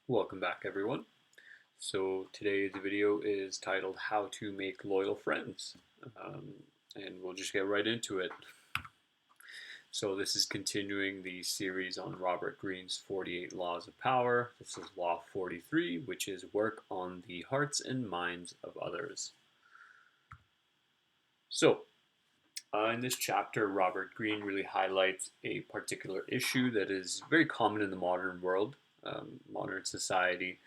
Welcome back, everyone. So today's video is titled How to Make Loyal Friends. Um, and we'll just get right into it. So this is continuing the series on Robert Greene's 48 Laws of Power. This is Law 43, which is work on the hearts and minds of others. So in this chapter, Robert Greene really highlights a particular issue that is very common in the modern world, modern society,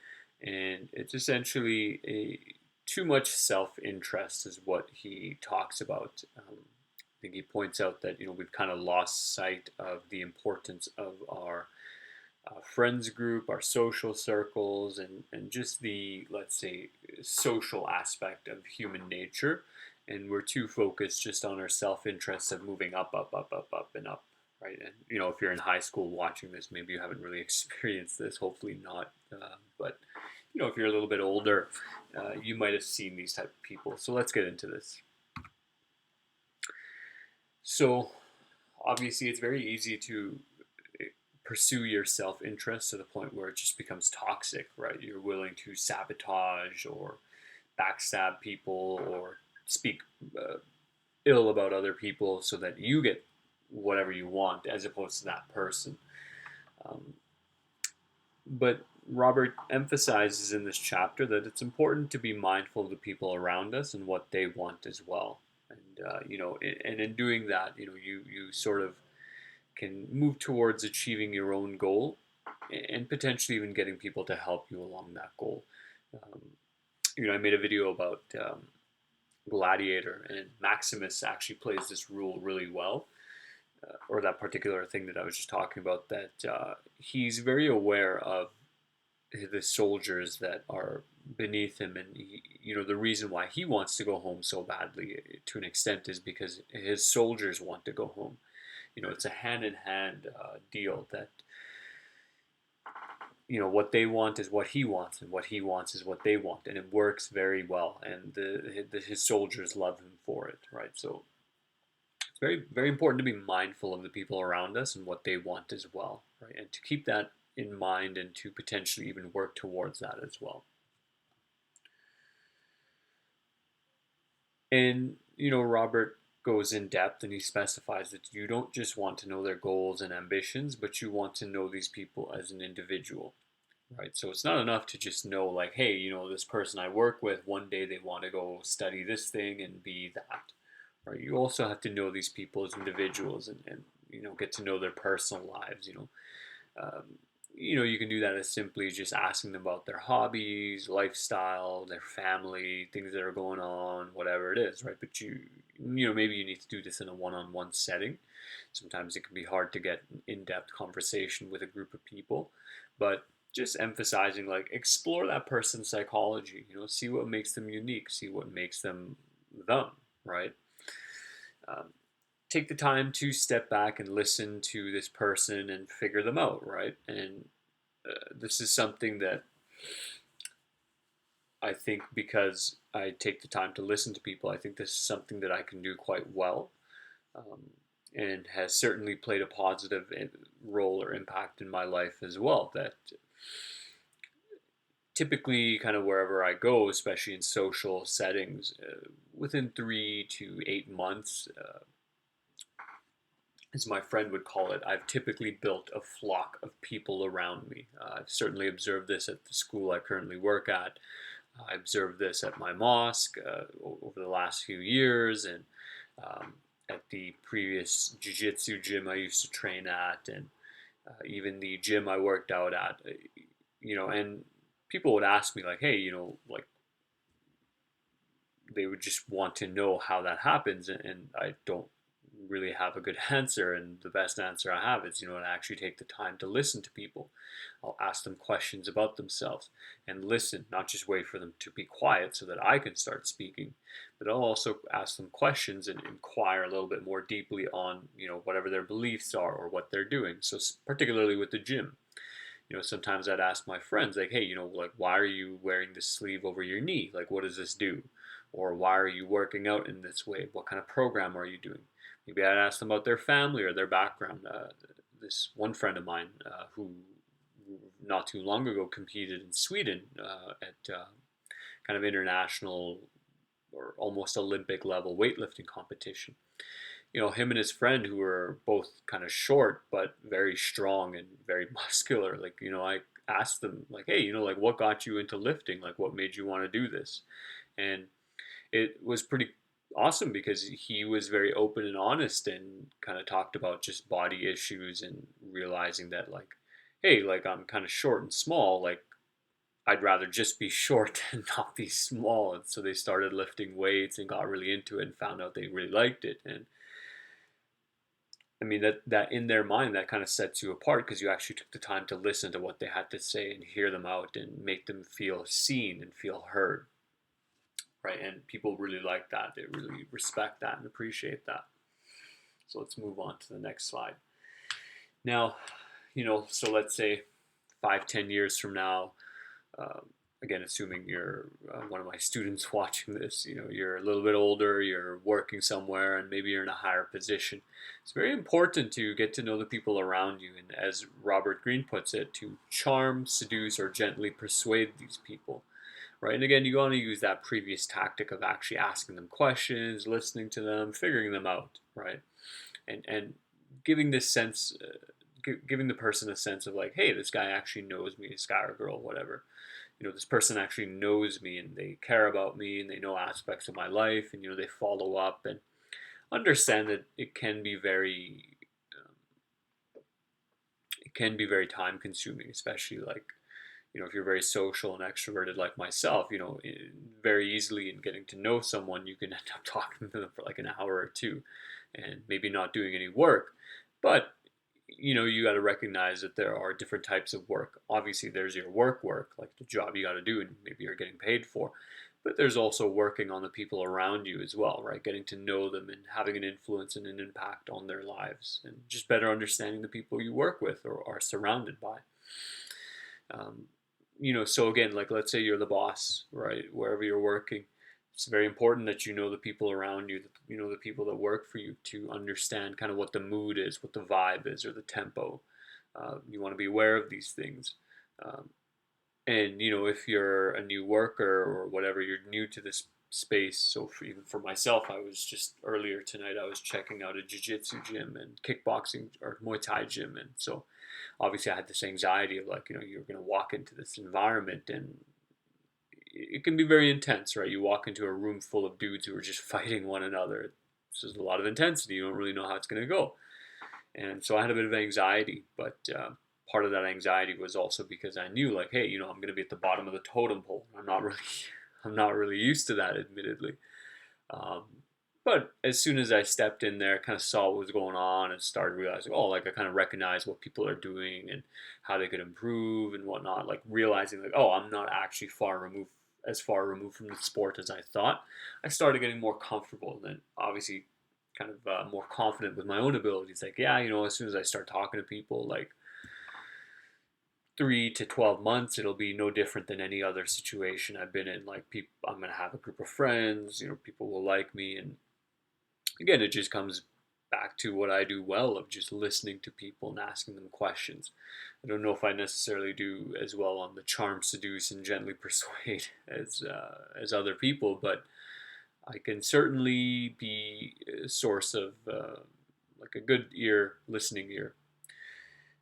and it's essentially too much self-interest is what he talks about. I think he points out that we've kind of lost sight of the importance of our friends group, our social circles, and just the, let's say, social aspect of human nature. And we're too focused just on our self-interest of moving up, up, up, up, up, and up, right? And if you're in high school watching this, maybe you haven't really experienced this. Hopefully not. But if you're a little bit older, you might have seen these type of people. So let's get into this. So obviously, it's very easy to pursue your self-interest to the point where it just becomes toxic, right? You're willing to sabotage or backstab people or speak ill about other people so that you get whatever you want as opposed to that person. Um, but Robert emphasizes in this chapter that it's important to be mindful of the people around us and what they want as well. And and in doing that, you sort of can move towards achieving your own goal and potentially even getting people to help you along that goal. Um, I made a video about Gladiator, and Maximus actually plays this rule really well, or that particular thing that I was just talking about, that he's very aware of the soldiers that are beneath him, and the reason why he wants to go home so badly to an extent is because his soldiers want to go home. It's a hand-in-hand deal that what they want is what he wants, and what he wants is what they want, and it works very well. And his soldiers love him for it, right? So it's very very important to be mindful of the people around us and what they want as well, right? And to keep that in mind and to potentially even work towards that as well. And Robert goes in depth and he specifies that you don't just want to know their goals and ambitions, but you want to know these people as an individual. Right. So it's not enough to just know, like, hey, this person I work with, one day they want to go study this thing and be that. Right. You also have to know these people as individuals and get to know their personal lives. You can do that as simply just asking them about their hobbies, lifestyle, their family, things that are going on, whatever it is, right? But maybe you need to do this in a one-on-one setting. Sometimes it can be hard to get an in-depth conversation with a group of people, but just emphasizing, like, explore that person's psychology, see what makes them unique, see what makes them, right? Um, Take the time to step back and listen to this person and figure them out, right? And this is something that I think, because I take the time to listen to people, I think this is something that I can do quite well, um, and has certainly played a positive role or impact in my life as well. That typically, kind of wherever I go, especially in social settings, within 3 to 8 months, as my friend would call it, I've typically built a flock of people around me. I've certainly observed this at the school I currently work at. I observed this at my mosque over the last few years, and at the previous jiu-jitsu gym I used to train at, and even the gym I worked out at. And people would ask me, like, hey, like, they would just want to know how that happens, and I don't really have a good answer. And the best answer I have is, to actually take the time to listen to people. I'll ask them questions about themselves and listen, not just wait for them to be quiet so that I can start speaking, but I'll also ask them questions and inquire a little bit more deeply on, whatever their beliefs are or what they're doing. So particularly with the gym, sometimes I'd ask my friends, like, hey, like, why are you wearing this sleeve over your knee? Like, what does this do? Or why are you working out in this way? What kind of program are you doing? Maybe I'd ask them about their family or their background. This one friend of mine who not too long ago competed in Sweden at kind of international or almost Olympic level weightlifting competition. Him and his friend, who were both kind of short but very strong and very muscular, like, I asked them, like, hey, like, what got you into lifting? Like, what made you want to do this? And it was pretty awesome because he was very open and honest and kind of talked about just body issues and realizing that, like, hey, like, I'm kind of short and small, like, I'd rather just be short and not be small. And so they started lifting weights and got really into it and found out they really liked it. And I mean, that in their mind, that kind of sets you apart because you actually took the time to listen to what they had to say and hear them out and make them feel seen and feel heard, right? And people really like that. They really respect that and appreciate that. So let's move on to the next slide. Now, so let's say 5, 10 years from now, um, again, assuming you're one of my students watching this, you're a little bit older, you're working somewhere, and maybe you're in a higher position. It's very important to get to know the people around you, and as Robert Greene puts it, to charm, seduce, or gently persuade these people, right? And again, you want to use that previous tactic of actually asking them questions, listening to them, figuring them out, right? And giving this sense, giving the person a sense of, like, hey, this guy actually knows me, this guy or girl, whatever. This person actually knows me and they care about me and they know aspects of my life, and they follow up and understand that it can be very time consuming, especially, like, if you're very social and extroverted like myself, very easily in getting to know someone, you can end up talking to them for like an hour or two and maybe not doing any work. But you got to recognize that there are different types of work. Obviously, there's your work, like the job you got to do and maybe you're getting paid for. But there's also working on the people around you as well, right? Getting to know them and having an influence and an impact on their lives, and just better understanding the people you work with or are surrounded by. Um, so again, like, let's say you're the boss, right? Wherever you're working, it's very important that you know the people around you, the people that work for you, to understand kind of what the mood is, what the vibe is, or the tempo. You want to be aware of these things. Um, and if you're a new worker or whatever, you're new to this space. So even for myself, I was just earlier tonight, I was checking out a jiu-jitsu gym and kickboxing or Muay Thai gym. And so obviously I had this anxiety of, like, you're going to walk into this environment and it can be very intense, right? You walk into a room full of dudes who are just fighting one another. So there's a lot of intensity. You don't really know how it's going to go. And so I had a bit of anxiety, but part of that anxiety was also because I knew, like, hey, I'm going to be at the bottom of the totem pole. I'm not really used to that, admittedly. Um, but as soon as I stepped in there, kind of saw what was going on and started realizing, oh, like, I kind of recognize what people are doing and how they could improve and whatnot, like realizing, like, oh, I'm not actually far removed from the sport as I thought. I started getting more comfortable and then obviously kind of more confident with my own abilities. Like, yeah, as soon as I start talking to people, like 3 to 12 months, it'll be no different than any other situation I've been in. Like, people, I'm gonna have a group of friends. People will like me, and again, it just comes back to what I do well, of just listening to people and asking them questions. I don't know if I necessarily do as well on the charm, seduce, and gently persuade as other people, but I can certainly be a source of like a good listening ear.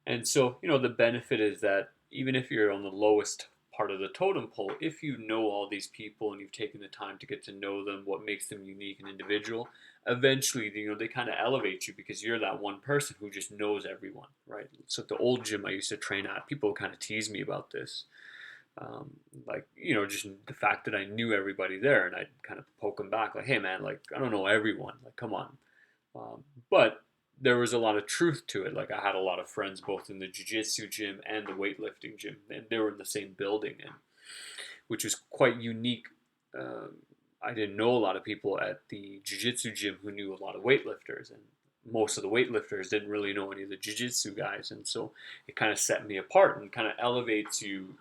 And so, the benefit is that even if you're on the lowest part of the totem pole, if you know all these people and you've taken the time to get to know them, what makes them unique and individual, eventually, they kind of elevate you because you're that one person who just knows everyone, right? So at the old gym I used to train at, people kind of tease me about this. Um, like, just the fact that I knew everybody there, and I'd kind of poke them back, like, hey man, like, I don't know everyone, like, come on. But there was a lot of truth to it. Like, I had a lot of friends both in the jiu-jitsu gym and the weightlifting gym, and they were in the same building, and which was quite unique. Um, I didn't know a lot of people at the jiu-jitsu gym who knew a lot of weightlifters, and most of the weightlifters didn't really know any of the jiu-jitsu guys, and so it kind of set me apart and kind of elevates you,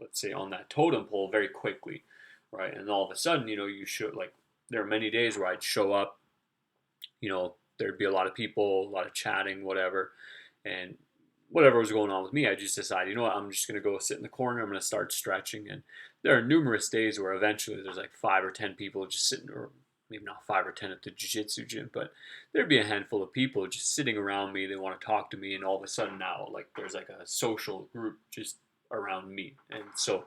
let's say, on that totem pole very quickly, right? And all of a sudden, you should, like, there are many days where I'd show up, there'd be a lot of people, a lot of chatting, whatever, and whatever was going on with me, I just decided, you know what, I'm just going to go sit in the corner. I'm going to start stretching. And there are numerous days where eventually there's like 5 or 10 people just sitting, or maybe not 5 or 10 at the jiu-jitsu gym, but there'd be a handful of people just sitting around me. They want to talk to me. And all of a sudden now, like there's like a social group just around me. And so,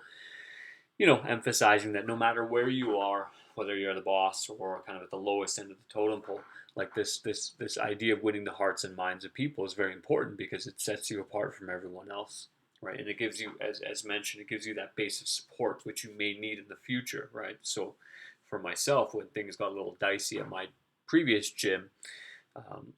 emphasizing that no matter where you are, whether you're the boss or kind of at the lowest end of the totem pole, like this idea of winning the hearts and minds of people is very important because it sets you apart from everyone else, right? And it gives you, as mentioned, it gives you that base of support which you may need in the future, right? So, for myself, when things got a little dicey at my previous gym, um,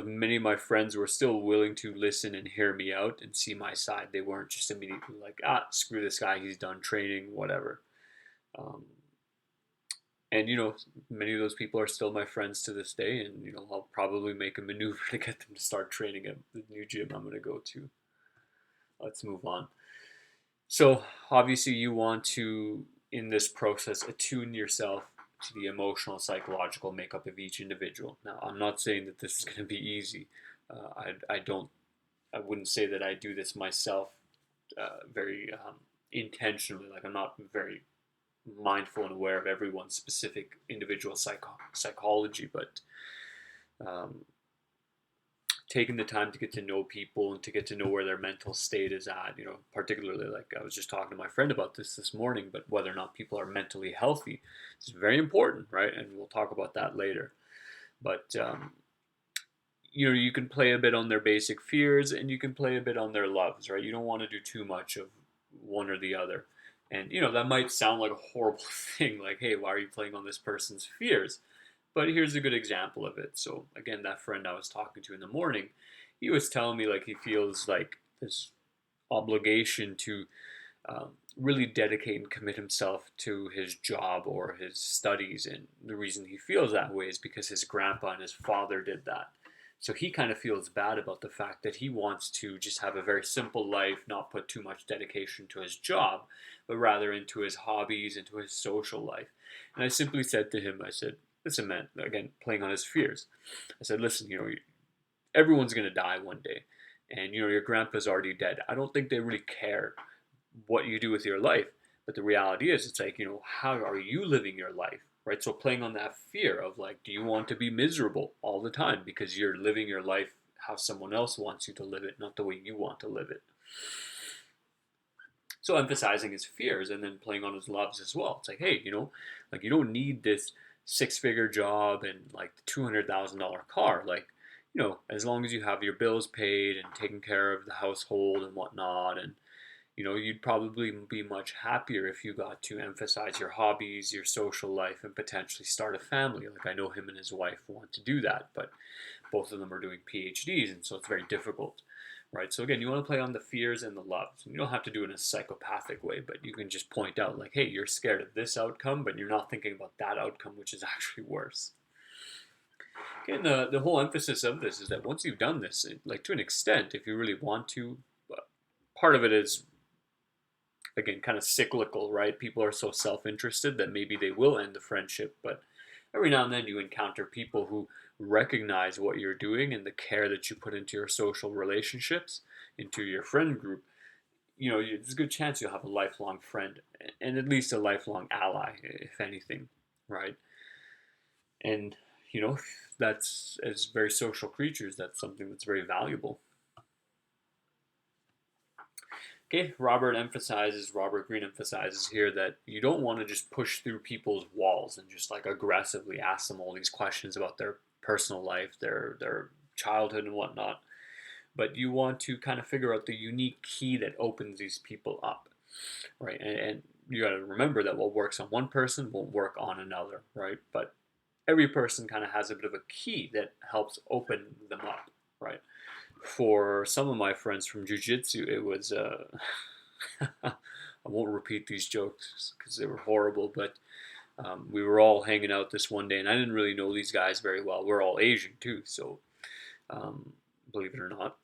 many of my friends were still willing to listen and hear me out and see my side. They weren't just immediately like, screw this guy, he's done training, whatever. Um, and many of those people are still my friends to this day, and I'll probably make a maneuver to get them to start training at the new gym I'm going to go to. Let's move on. So obviously, you want to, in this process, attune yourself to the emotional, psychological makeup of each individual. Now, I'm not saying that this is going to be easy. I wouldn't say that I do this myself very intentionally. Like I'm not very mindful and aware of everyone's specific individual psychology, but um, taking the time to get to know people and to get to know where their mental state is at, particularly like I was just talking to my friend about this morning, but whether or not people are mentally healthy is very important, right? And we'll talk about that later. But you can play a bit on their basic fears and you can play a bit on their loves, right? You don't want to do too much of one or the other. And that might sound like a horrible thing, like, hey, why are you playing on this person's fears? But here's a good example of it. So again, that friend I was talking to in the morning, he was telling me like he feels like this obligation to really dedicate and commit himself to his job or his studies. And the reason he feels that way is because his grandpa and his father did that. So he kind of feels bad about the fact that he wants to just have a very simple life, not put too much dedication to his job, but rather into his hobbies, into his social life. And I simply said to him, I said, listen, man, again, playing on his fears. I said, listen, everyone's going to die one day. And, your grandpa's already dead. I don't think they really care what you do with your life. But the reality is, it's like, how are you living your life? Right? So playing on that fear of like, do you want to be miserable all the time because you're living your life how someone else wants you to live it, not the way you want to live it. So emphasizing his fears and then playing on his loves as well. It's like, hey, like you don't need this 6-figure job and like the $200,000 car. Like, as long as you have your bills paid and taking care of the household and whatnot, and you'd probably be much happier if you got to emphasize your hobbies, your social life, and potentially start a family. Like I know him and his wife want to do that, but both of them are doing PhDs, and so it's very difficult, right? So again, you want to play on the fears and the loves. And you don't have to do it in a psychopathic way, but you can just point out like, hey, you're scared of this outcome, but you're not thinking about that outcome, which is actually worse. Okay, and the whole emphasis of this is that once you've done this, like to an extent, if you really want to, part of it is again kind of cyclical, right? People are so self-interested that maybe they will end the friendship, but every now and then you encounter people who recognize what you're doing and the care that you put into your social relationships, into your friend group. There's a good chance you'll have a lifelong friend and at least a lifelong ally, if anything, right? And that's, as very social creatures, that's something that's very valuable. Okay, Robert Greene emphasizes here that you don't want to just push through people's walls and just like aggressively ask them all these questions about their personal life, their childhood and whatnot. But you want to kind of figure out the unique key that opens these people up, right? And you got to remember that what works on one person won't work on another, right? But every person kind of has a bit of a key that helps open them up, right? For some of my friends from jiu-jitsu, it was I won't repeat these jokes because they were horrible, but we were all hanging out this one day, and I didn't really know these guys very well. We're all Asian too, so um, believe it or not.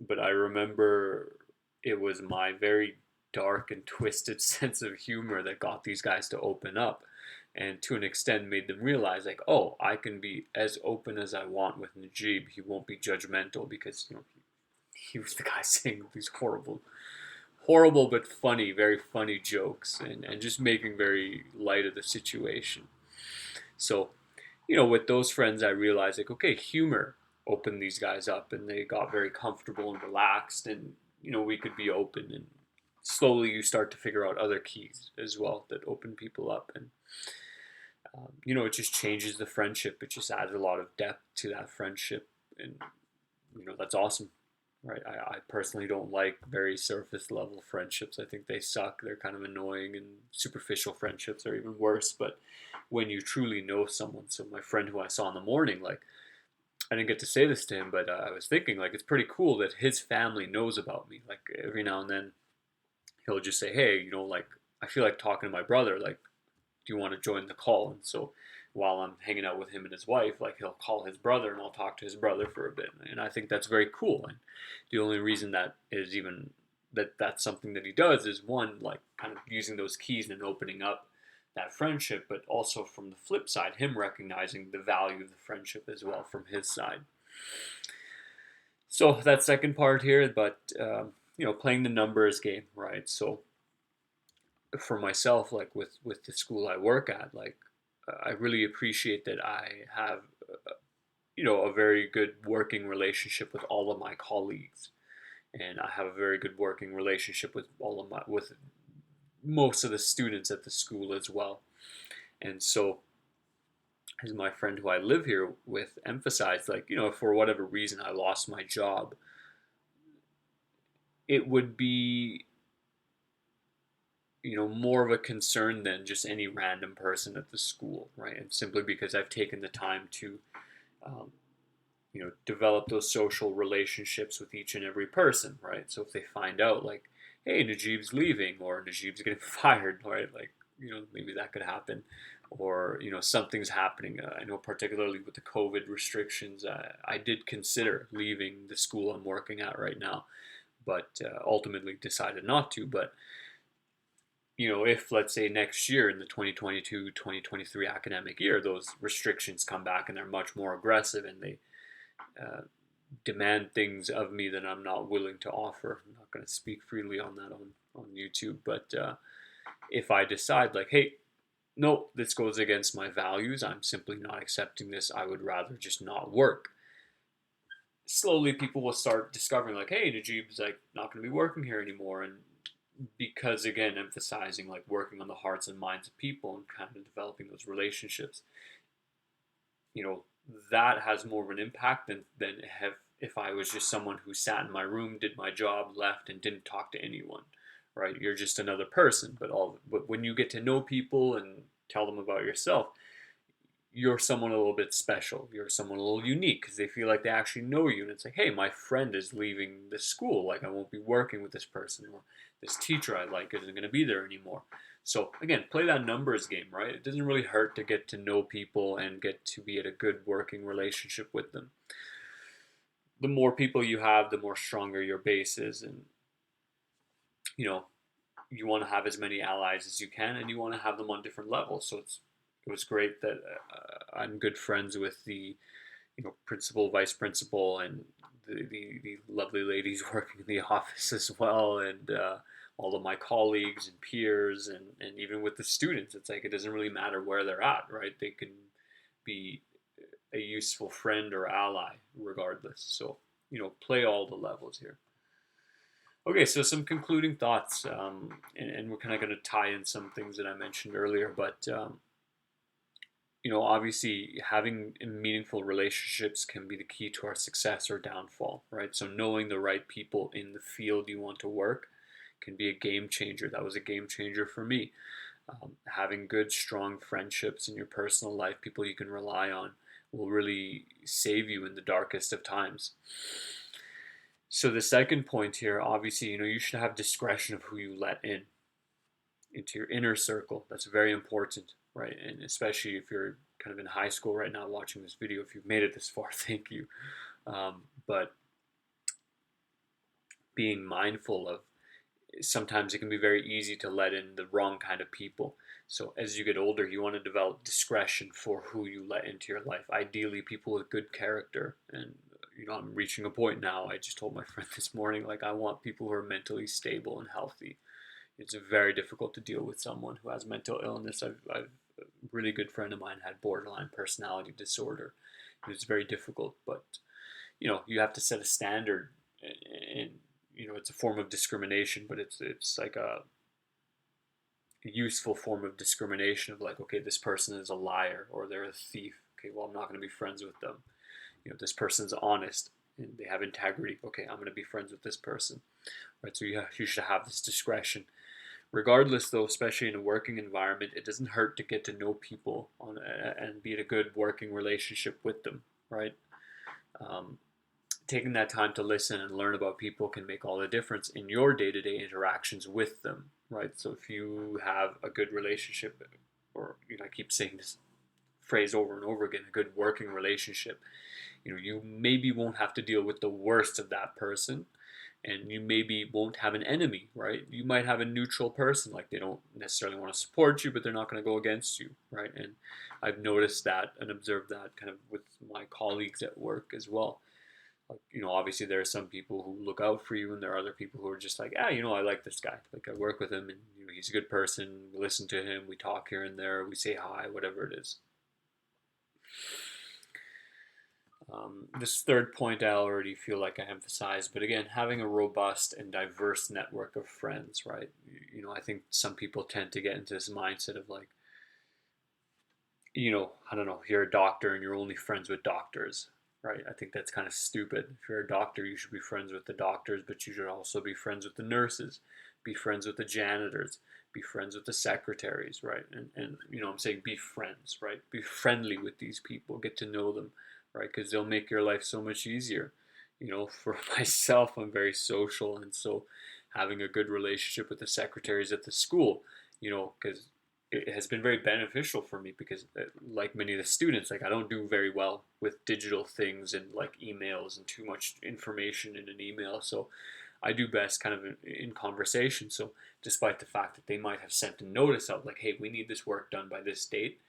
But I remember it was my very dark and twisted sense of humor that got these guys to open up. and to an extent made them realize like, oh, I can be as open as I want with Najib. He won't be judgmental because he was the guy saying these horrible but funny, very funny jokes, and just making very light of the situation. So, with those friends, I realized like, okay, humor opened these guys up, and they got very comfortable and relaxed, and we could be open, and slowly you start to figure out other keys as well that open people up, and it just changes the friendship. It just adds a lot of depth to that friendship, and that's awesome. Right. I personally don't like very surface level friendships. I think they suck. They're kind of annoying, and superficial friendships are even worse. But when you truly know someone, so my friend who I saw in the morning, like, I didn't get to say this to him, but I was thinking, like, it's pretty cool that his family knows about me. Like, every now and then he'll just say, hey, like, I feel like talking to my brother. Like, do you want to join the call? And so while I'm hanging out with him and his wife, like, he'll call his brother and I'll talk to his brother for a bit. And I think that's very cool. And the only reason that is even that's something that he does is, one, like, kind of using those keys and opening up that friendship, but also from the flip side, him recognizing the value of the friendship as well from his side. So that second part here, but playing the numbers game, right? So for myself, like with the school I work at, like, I really appreciate that I have a very good working relationship with all of my colleagues, and I have a very good working relationship with with most of the students at the school as well. And so, as my friend who I live here with emphasized, like, if for whatever reason I lost my job, it would be more of a concern than just any random person at the school, right? And simply because I've taken the time to um, develop those social relationships with each and every person, right? So if they find out, like, hey, Najib's leaving, or Najib's getting fired, right? Like, maybe that could happen, or something's happening. I know particularly with the COVID restrictions, I did consider leaving the school I'm working at right now, but ultimately decided not to. But if, let's say, next year in the 2022-2023 academic year, those restrictions come back and they're much more aggressive, and they uh, demand things of me that I'm not willing to offer. I'm not going to speak freely on that on YouTube, but if I decide, like, hey, no, this goes against my values, I'm simply not accepting this, I would rather just not work. Slowly, people will start discovering, like, hey, Najib's, like, not going to be working here anymore, and because, again, emphasizing, like, working on the hearts and minds of people and kind of developing those relationships, you know that has more of an impact than have if I was just someone who sat in my room, did my job, left, and didn't talk to anyone. Right? You're just another person. But when you get to know people and tell them about yourself, you're someone a little bit special. You're someone a little unique because they feel like they actually know you. And it's like, hey, my friend is leaving this school. Like, I won't be working with this person, or this teacher I like isn't going to be there anymore. So again, play that numbers game, right? It doesn't really hurt to get to know people and get to be at a good working relationship with them. The more people you have, the more stronger your base is, and you know you want to have as many allies as you can, and you want to have them on different levels. So it was great that I'm good friends with the principal, vice principal, and the lovely ladies working in the office as well, and all of my colleagues and peers, and even with the students. It's like, it doesn't really matter where they're at, right? They can be a useful friend or ally regardless. So play all the levels here. Okay, so some concluding thoughts, and we're kind of going to tie in some things that I mentioned earlier, but obviously having meaningful relationships can be the key to our success or downfall, right? So knowing the right people in the field you want to work can be a game changer. That was a game changer for me. Having good, strong friendships in your personal life, people you can rely on, will really save you in the darkest of times. So the second point here, obviously, you should have discretion of who you let in into your inner circle. That's very important, right? And especially if you're kind of in high school right now watching this video, if you've made it this far, thank you. But being mindful of sometimes it can be very easy to let in the wrong kind of people. So as you get older, you want to develop discretion for who you let into your life. Ideally, people with good character. And I'm reaching a point now. I just told my friend this morning, like, I want people who are mentally stable and healthy. It's very difficult to deal with someone who has mental illness. I've a really good friend of mine had borderline personality disorder. It was very difficult, but you have to set a standard, and it's a form of discrimination, but it's like a useful form of discrimination of like, okay, this person is a liar or they're a thief. Okay, well, I'm not going to be friends with them. This person's honest and they have integrity. Okay, I'm going to be friends with this person. Right, so you should have this discretion. Regardless, though, especially in a working environment, it doesn't hurt to get to know people and be in a good working relationship with them, right? Um, Taking that time to listen and learn about people can make all the difference in your day-to-day interactions with them, right? So if you have a good relationship, or I keep saying this phrase over and over again, a good working relationship, you maybe won't have to deal with the worst of that person, and you maybe won't have an enemy, right? You might have a neutral person, like they don't necessarily want to support you, but they're not going to go against you, right? And I've noticed that and observed that kind of with my colleagues at work as well. Like, obviously there are some people who look out for you, and there are other people who are just like, I like this guy. Like, I work with him, and he's a good person. We listen to him. We talk here and there. We say hi, whatever it is. This third point I already feel like I emphasized, but again, having a robust and diverse network of friends, right? I think some people tend to get into this mindset of like, I don't know, you're a doctor and you're only friends with doctors, right? I think that's kind of stupid. If you're a doctor, you should be friends with the doctors, but you should also be friends with the nurses, be friends with the janitors, be friends with the secretaries, right? And I'm saying be friends, right? Be friendly with these people, get to know them, right? Because they'll make your life so much easier. For myself, I'm very social, and so having a good relationship with the secretaries at the school, because it has been very beneficial for me, because like many of the students, like I don't do very well with digital things and like emails and too much information in an email. So I do best kind of in conversation. So despite the fact that they might have sent a notice out like, hey, we need this work done by this date,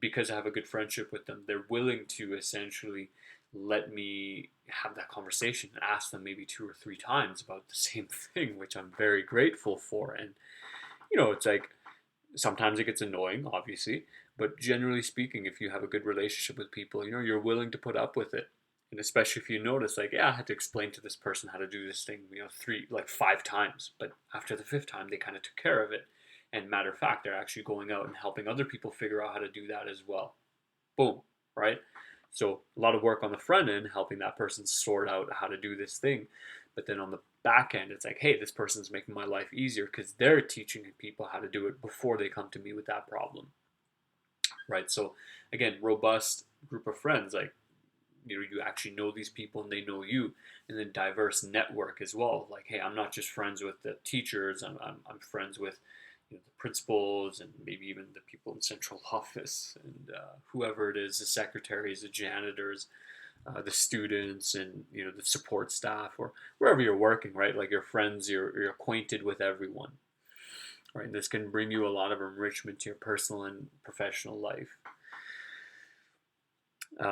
because I have a good friendship with them, they're willing to essentially let me have that conversation and ask them maybe 2 or 3 times about the same thing, which I'm very grateful for. And it's like, sometimes it gets annoying, obviously, but generally speaking, if you have a good relationship with people, you're willing to put up with it. And especially if you notice, like, yeah, I had to explain to this person how to do this thing, 5 times, but after the fifth time, they kind of took care of it. And matter of fact, they're actually going out and helping other people figure out how to do that as well. Boom, right? So a lot of work on the front end, helping that person sort out how to do this thing. But then on the back end, it's like, hey, this person's making my life easier because they're teaching people how to do it before they come to me with that problem, right? So again, robust group of friends, like, you actually know these people and they know you. And then diverse network as well. Like, hey, I'm not just friends with the teachers, I'm friends with the principals and maybe even the people in central office, and whoever it is, the secretaries, the janitors, the students, and the support staff, or wherever you're working, right? Like your friends, you're acquainted with everyone, right? And this can bring you a lot of enrichment to your personal and professional life.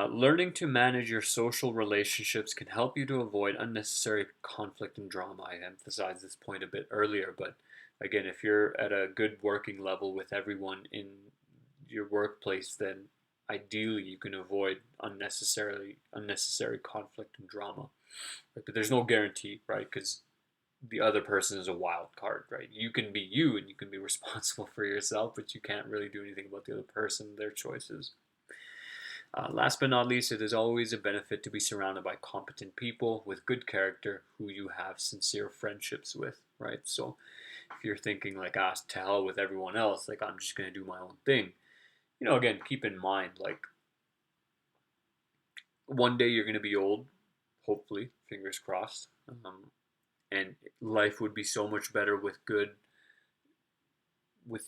Learning to manage your social relationships can help you to avoid unnecessary conflict and drama. I emphasized this point a bit earlier, but again, if you're at a good working level with everyone in your workplace, then ideally you can avoid unnecessary conflict and drama. Right? But there's no guarantee, right? Because the other person is a wild card, right? You can be you and you can be responsible for yourself, but you can't really do anything about the other person, their choices. Last but not least, it is always a benefit to be surrounded by competent people with good character who you have sincere friendships with, right? So if you're thinking like, to hell with everyone else, like I'm just going to do my own thing, again, keep in mind, like, one day you're going to be old, hopefully, fingers crossed, and life would be so much better with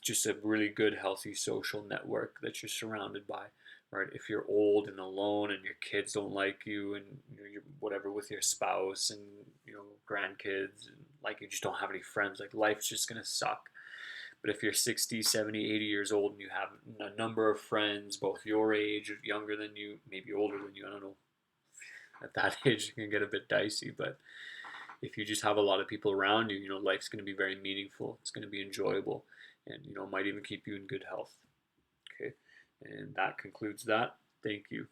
just a really good, healthy social network that you're surrounded by, right? If you're old and alone and your kids don't like you, and you're whatever with your spouse and grandkids, and like you just don't have any friends, like life's just gonna suck. But if you're 60, 70, 80 years old and you have a number of friends, both your age, younger than you, maybe older than you, I don't know. At that age, it can get a bit dicey, but if you just have a lot of people around you, life's going to be very meaningful. It's going to be enjoyable, and might even keep you in good health. Okay, and that concludes that. Thank you.